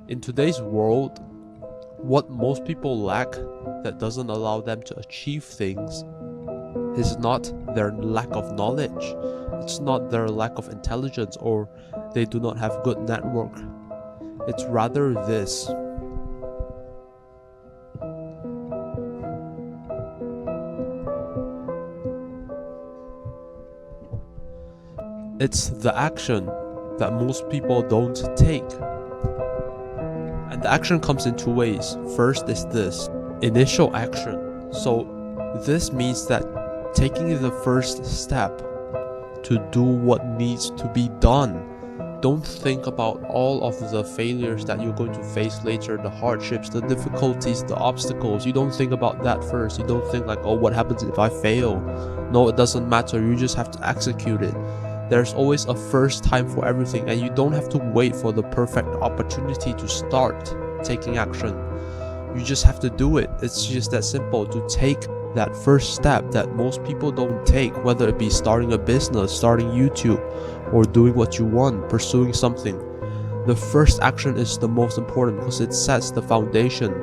In today's world, what most people lack that doesn't allow them to achieve things is not their lack of knowledge, it's not their lack of intelligence, or they do not have good network. It's rather this. It's the action that most people don't take. And the action comes in two ways. First is this initial action. So this means that taking the first step to do what needs to be done. Don't think about all of the failures that you're going to face later, the hardships, the difficulties, the obstacles. You don't think about that first. You don't think like, oh, what happens if I fail? No, it doesn't matter. You just have to execute it. There's always a first time for everything, and you don't have to wait for the perfect opportunity to start taking action. You just have to do it. It's just that simple, to take that first step that most people don't take, whether it be starting a business, starting YouTube, or doing what you want, pursuing something. The first action is the most important because it sets the foundation.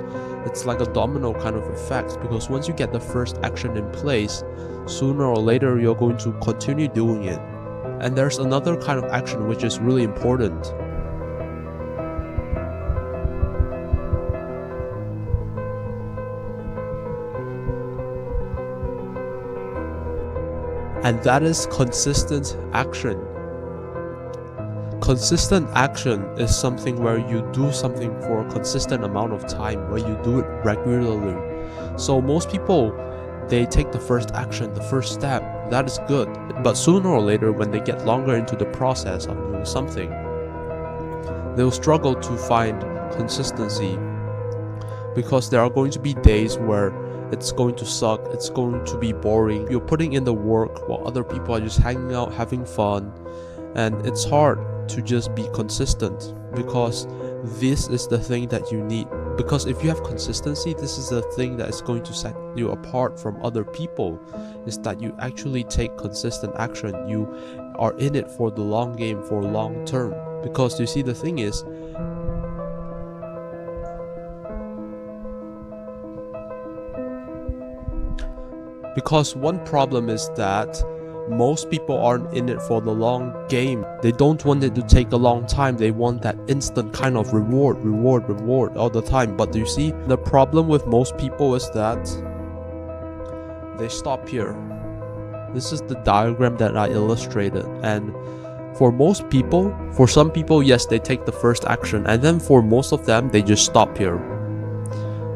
It's like a domino kind of effect, because once you get the first action in place, sooner or later you're going to continue doing it. And there's another kind of action which is really important. And that is consistent action. Consistent action is something where you do something for a consistent amount of time, where you do it regularly. So most people, they take the first action, the first step. That is good. But sooner or later, when they get longer into the process of doing something, they'll struggle to find consistency, because there are going to be days where it's going to suck, it's going to be boring. You're putting in the work while other people are just hanging out, having fun, and it's hard to just be consistent, because this is the thing that you need. Because if you have consistency, this is the thing that is going to set you apart from other people, is that you actually take consistent action. You are in it for the long game, for long term. Because you see, the thing is, because one problem is that most people aren't in it for the long game. They don't want it to take a long time. They want that instant kind of reward all the time. But you see, the problem with most people is that they stop here. This is the diagram that I illustrated. And for most people, for some people, yes, they take the first action. And then for most of them, they just stop here,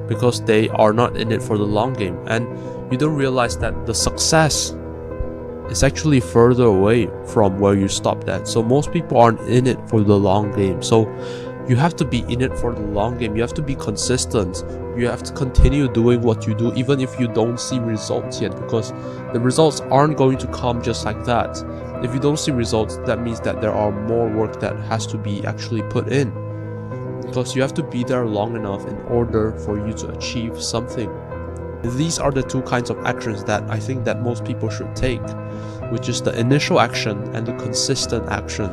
because they are not in it for the long game. And you don't realize that the success is actually further away from where you stopped at. So most people aren't in it for the long game. So you have to be in it for the long game. You have to be consistent. You have to continue doing what you do, even if you don't see results yet, because the results aren't going to come just like that. If you don't see results, that means that there are more work that has to be actually put in, because you have to be there long enough in order for you to achieve something. These are the two kinds of actions that I think that most people should take, which is the initial action and the consistent action.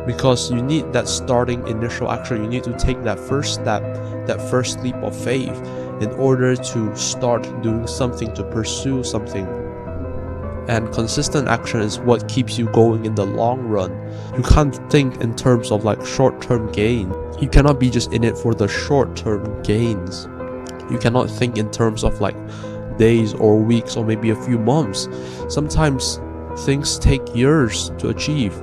Because you need that starting initial action. You need to take that first step, that first leap of faith, in order to start doing something, to pursue something. And consistent action is what keeps you going in the long run. You can't think in terms of like short-term gain. You cannot be just in it for the short-term gains. You cannot think in terms of like days or weeks or maybe a few months. Sometimes things take years to achieve,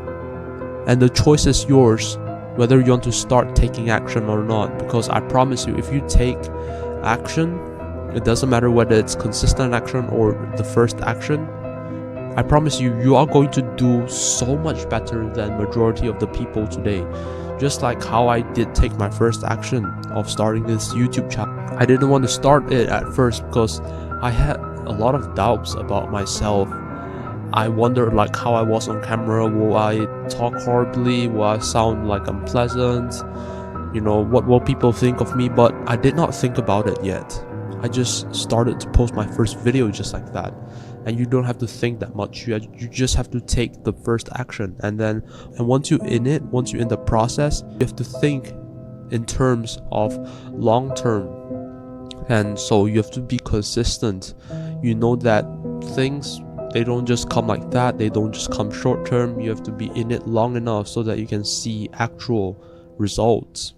and the choice is yours whether you want to start taking action or not. Because I promise you, if you take action, it doesn't matter whether it's consistent action or the first action, I promise you, you are going to do so much better than majority of the people today. Just like how I did take my first action of starting this YouTube channel. I didn't want to start it at first because I had a lot of doubts about myself. I wondered like how I was on camera. Will I talk horribly? Will I sound like unpleasant? You know, what will people think of me? But I did not think about it yet. I just started to post my first video just like that. And you don't have to think that much. You just have to take the first action. And once you're in it, once you're in the process, you have to think in terms of long term. And so you have to be consistent. You know that things, they don't just come like that, they don't just come short term. You have to be in it long enough so that you can see actual results.